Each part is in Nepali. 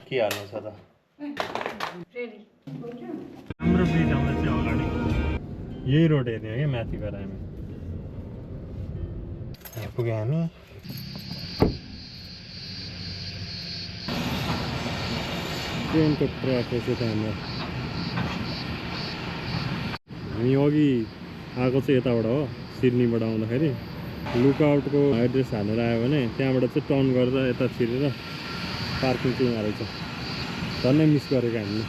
के हाल्नु छ त हाम्रो ब्रिज आउँदैछ अगाडि यही रोड हेर्ने हो क्या माथि गएर हामी यहाँ पुग्यौँ हामी ट्रेनको ट्र्याक रहेछ त हाम्रो हामी अघि आएको चाहिँ यताबाट हो सिडनीबाट आउँदाखेरि लुकआउटको एड्रेस हालेर आयो भने त्यहाँबाट चाहिँ टर्न गरेर यता छिरेर पार्किङ चाहिँ यहाँ रहेछ झन्नै मिस गरेको हामीले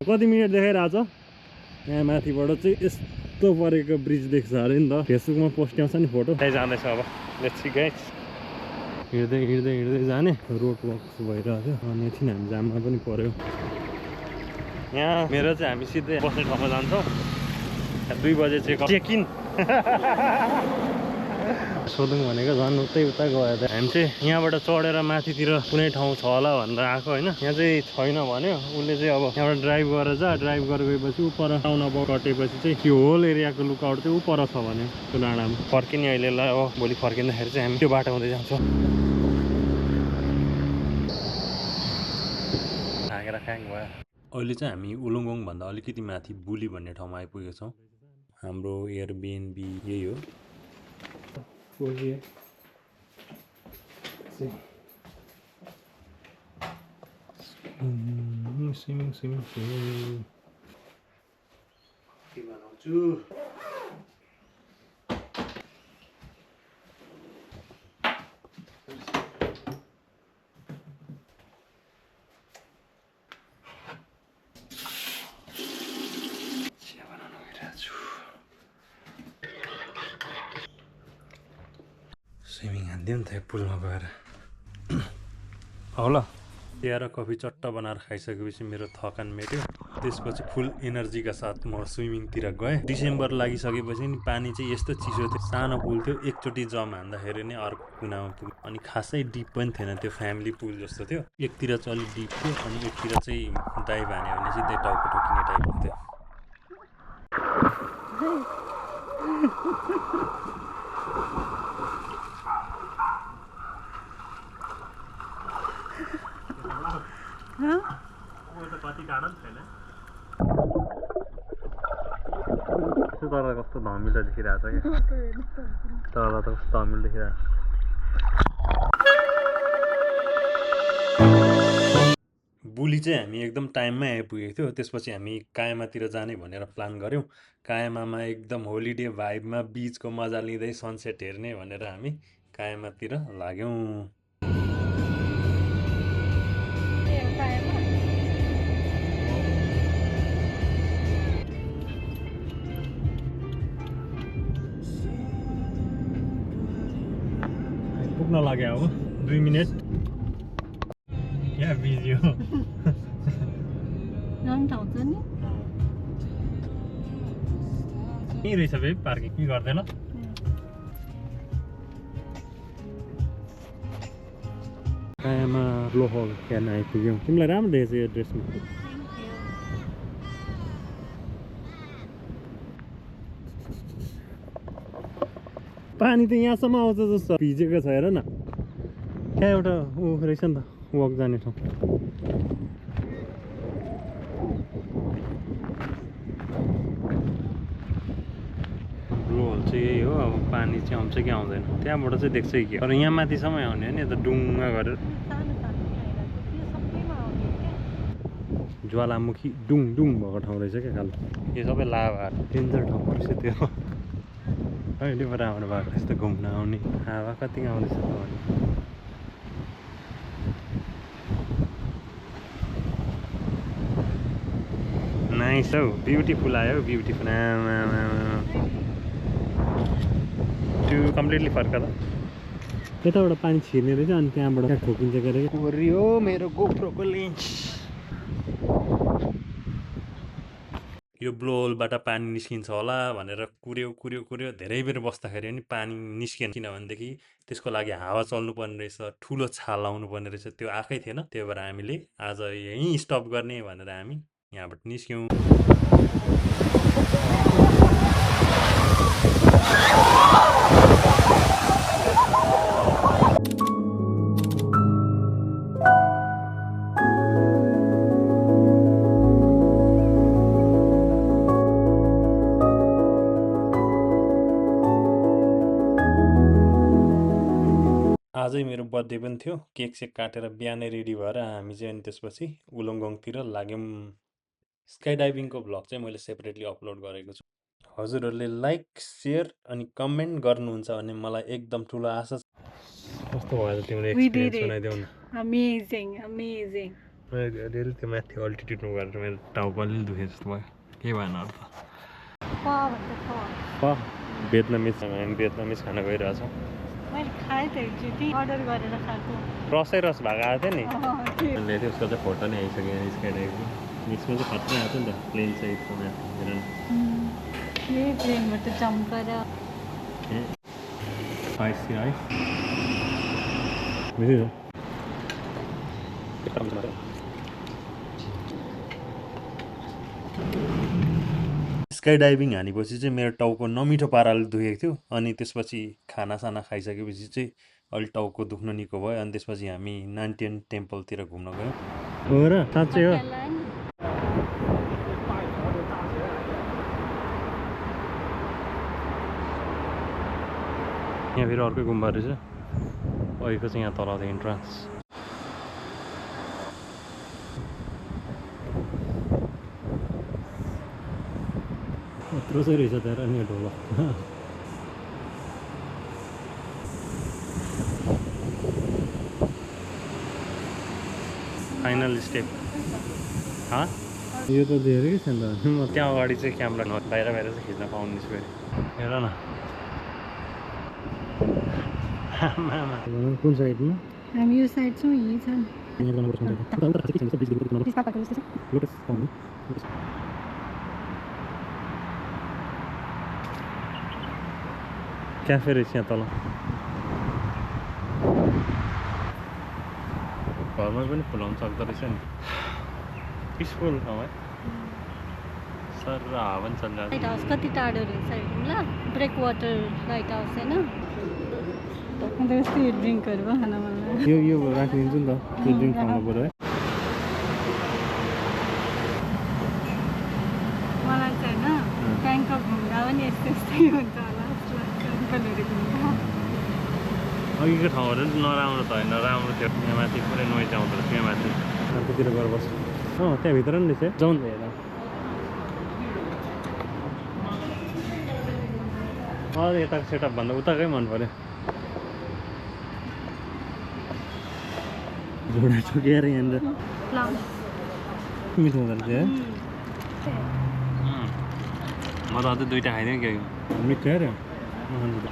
कति मिनट देखाइरहेछ यहाँ माथिबाट चाहिँ यस्तो परेको ब्रिज देख्छ अरे नि त फेसबुकमा पोस्ट आउँछ नि फोटो त्यही जाँदैछ अब लेट्स सी गाइस हिँड्दै हिँड्दै हिँड्दै जाने रोड वक भइरहेको थियो अनि एकछिन हामी जाममा पनि पर्यो यहाँ मेरो चाहिँ हामी सिधै बस्ने ठाउँमा जान्छौँ 2 बजे चाहिँ चेक इन सोधौँ भनेको झन् उता गयो त हामी चाहिँ यहाँबाट चढेर माथितिर कुनै ठाउँ छ होला भनेर आएको होइन यहाँ चाहिँ छैन भन्यो उसले चाहिँ अब यहाँबाट ड्राइभ गरेर ड्राइभ गरेर गएपछि ऊ पर आउन कटेपछि चाहिँ त्यो होल एरियाको लुकआउट चाहिँ ऊ पर छ भने त्यो डाँडामा फर्किने अहिले ल अब भोलि फर्किँदाखेरि चाहिँ हामी त्यो बाटो हुँदै जान्छौँ हाँगेर ख्याङ भयो अहिले चाहिँ हामी उलुङगोङ भन्दा अलिकति माथि बुली भन्ने ठाउँमा आइपुगेको छौँ हाम्रो एयरबिएनबी यही हो स्विमिङ बनाउँछु स्विमिङ हान्दियो नि त पुलमा गएर होला चिया र कफी चट्ट बनाएर खाइसकेपछि मेरो थकान मेट्यो त्यसपछि फुल एनर्जीका साथ म स्विमिङतिर गएँ डिसेम्बर लागिसकेपछि नि पानी चाहिँ यस्तो चिसो थियो सानो पुल थियो एकचोटि जम हान्दाखेरि नै अर्को कुनामा पुग्यो अनि खासै डिप पनि थिएन त्यो फ्यामिली पुल जस्तो थियो एकतिर चाहिँ अलिक डिप थियो अनि एकतिर चाहिँ डाइभ हान्यो भने सिधै टाउको ठोकिने टाइपको थियो तर कस्तो धमिलो देखिरहेको छ क्या तर त कस्तो धमिलो देखिरहेको बुली चाहिँ हामी एकदम टाइममै आइपुगेको थियो त्यसपछि हामी कायमातिर जाने भनेर प्लान गऱ्यौँ कायमामा एकदम होलिडे भाइबमा बिचको मजा लिँदै सनसेट हेर्ने भनेर हामी कायमातिर लाग्यौँ पुग्न लाग्यो अब 2 मिनट यहाँ बिजी हो यहीँ रहेछ भाइ पार्किङ के गर्दैन कायमा लोहल हेर्न आइपुग्यौँ तिमीलाई राम्रो देखेछ यो ड्रेसमा पानी त यहाँसम्म आउँछ जस्तो भिजेको छ हेर न त्यहाँ एउटा ऊ रहेछ नि त वक जाने ठाउँ ब्लू होल चाहिँ यही हो अब पानी चाहिँ आउँछ कि आउँदैन त्यहाँबाट चाहिँ देख्छ कि तर यहाँ माथिसम्म आउने हो नि यता डुङ्गा गरेर ज्वालामुखी डुङ भएको ठाउँ रहेछ क्या खालि यो सबै लाभा डेन्जर ठाउँ रहेछ त्यो कहिलेबाट आउनु भएको यस्तो घुम्न आउने हावा कति आउँदैछ नाइस हौ ब्युटिफुल आयो ब्युटिफुल त्यो कम्प्लिटली फर्का त यताबाट पानी छिर्ने रहेछ अनि त्यहाँबाट ठोकिन्छ के अरे हो मेरो गोप्रोको लेन्स यो ब्लोहोलबाट पानी निस्किन्छ होला भनेर कुर्यो धेरै बेर बस्दाखेरि पनि पानी निस्केन, किनभनेदेखि त्यसको लागि हावा चल्नुपर्ने रहेछ, ठुलो छाल लाउनुपर्ने रहेछ, त्यो आएकै थिएन। त्यही भएर हामीले आज यहीँ स्टप गर्ने भनेर हामी यहाँबाट निस्क्यौँ। आजै मेरो बर्थडे पनि थियो, केक सेक काटेर बिहानै रेडी भएर हामी चाहिँ अनि त्यसपछि उलङ्गङतिर लाग्यौँ। स्काई डाइभिङको भ्लग चाहिँ मैले सेपरेटली अपलोड गरेको छु। हजुरहरूले लाइक, सेयर अनि कमेन्ट गर्नुहुन्छ भने मलाई एकदम ठुलो आशा छ। कस्तो भयो तिम्रो एक्सपिरियन्स सुनाइदेऊ न। Amazing amazing. मैले त्यो माथि अल्टिट्युडमा गएर मेरो टाउको अलिअलि दुखे जस्तो भयो, केही भएन अरू त। भियतनामिज हामी भियतनामिज खाना गइरहेछौँ। मैले खाएँ त एकचोटि अर्डर गरेर खाएको। रसै रस भएको आएको थियो नि, मैले त्यसको चाहिँ फोटो नै आइसक्यो स्काई डाइभिङ। यसमा चाहिँ खतरा आएको थियो नि त, प्लेन साइडको माथि हेर न। यही प्लेनबाट चम्केर स्पाइसी है। स्काई डाइभिङ हानेपछि चाहिँ मेरो टाउको नमिठो पाराले दुखेको थियो, अनि त्यसपछि खानासाना खाइसकेपछि चाहिँ अलिक टाउको दुख्न निको भयो। अनि त्यसपछि हामी नान्टियन टेम्पलतिर घुम्न गयौँ। हो र साँच्चै हो। यहाँ फेरि अर्कै गुम्बा रहेछ, अहिलेको चाहिँ यहाँ तल थियो इन्ट्रान्स। यत्रो चाहिँ रहेछ त्यहाँ नि ढोलो। फाइनल स्टेप यो त धेरै छ नि त। म त्यहाँ अगाडि चाहिँ क्यामेरा बाहिर चाहिँ खिच्न पाउने छु। हेर न कुन साइडमा हामी यो साइड छौँ, यही छ क्याफे रहेछ यहाँ तल। घरमा पनि फुलाउनु सक्दो रहेछ नि, पिसफुल ठाउँ है। सर र हावा पनि चलिरहेको लाइट हाउस कति टाढो रहेछ ल, ब्रेक वाटर लाइट हाउस होइन। अन्त यस्तो ड्रिङ्कहरू भयो खान मन लाग्यो। यो राखिदिन्छु नि त, त्यो ड्रिङ्क खानु पऱ्यो है। मलाई चाहिँ होइन ब्याङ्कक घुम्दा पनि यस्तै हुन्छ होला जस्तो लाग्छ अङ्कलहरू घुम्दा। अघिको ठाउँहरू नराम्रो त होइन, राम्रो थियो। यहाँ माथि पुरै नोइज आउँदो रहेछ यहाँ माथि। अर्कोतिर गएर बस्छ। त्यहाँभित्र नि रहेछ जाउँ न हेर। यताको सेटअप भन्दा उताकै मन पऱ्यो। झोडा ठोकेर यहाँनिर मिठो हुँदो रहेछ है। म त अझै दुइटा खाइदिएँ क्या, मिठो अरे।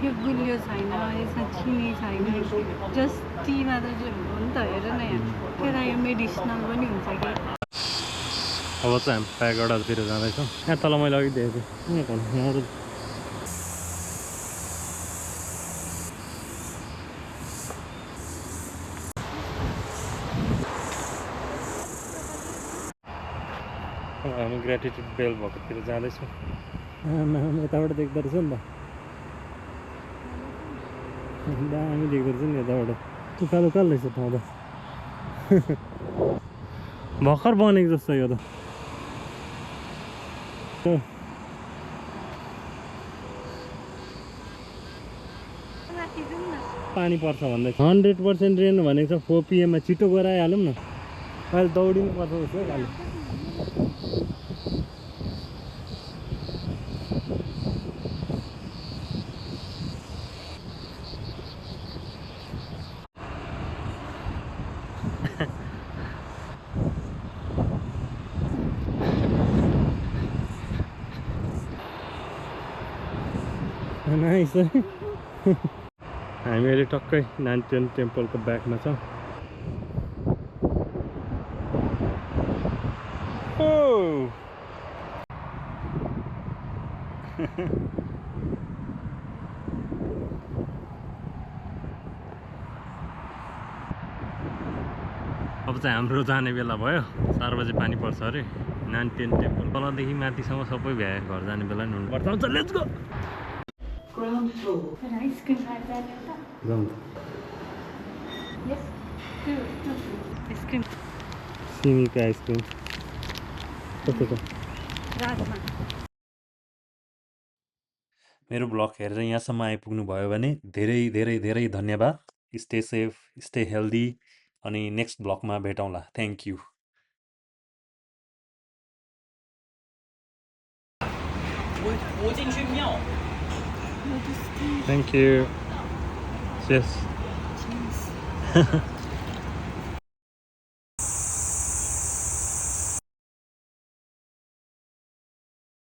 यो गुलियो छैन, यसमा चिनी छैन, जस्ट टी मात्र चाहिँ हो नि त। हेर न यहाँ के त, यो मेडिसिनल पनि हुन्छ कि। अब चाहिँ हामी प्यागडातिर जाँदैछौँ। यहाँ तल मैले अघि देखेको थिएँ यहाँबाट। हामी ग्रेटिट्युड बेल भएकोतिर जाँदैछौँ। यताबाट देख्दो रहेछ नि त, दामी देख्दो रहेछ नि यताबाट। उकालो उकालो रहेछ ठाउँ त, भर्खर बनेको जस्तो यो त। पानी पर्छ भन्दै 100% रेन भनेको छ। 4 PM मा छिटो गएर आइहालौँ न, अहिले दौडिनु पर्छ जस्तो खालि। नाइस है। हामी अहिले टक्कै नान्टियन टेम्पलको ब्याकमा छौँ। अब चाहिँ हाम्रो जाने बेला भयो 4 बजे पानी पर्छ अरे नानटेन टेम्पल तलदेखि माथिसम्म सबै भ्याए घर जाने बेला नि हुनुपर्छ हुन्छ लेट्स गो आइसक्रिम खाएर जाने हो त जाउँ यस आइसक्रिम सिमीको आइसक्रिम कस्तो छ रातमा मेरो ब्लग हेरेर यहाँसम्म आइपुग्नु भयो भने धेरै धेरै धेरै धन्यवाद स्टे सेफ स्टे हेल्दी अनि नेक्स्ट ब्लगमा भेटौँला thank you thank you Cheers.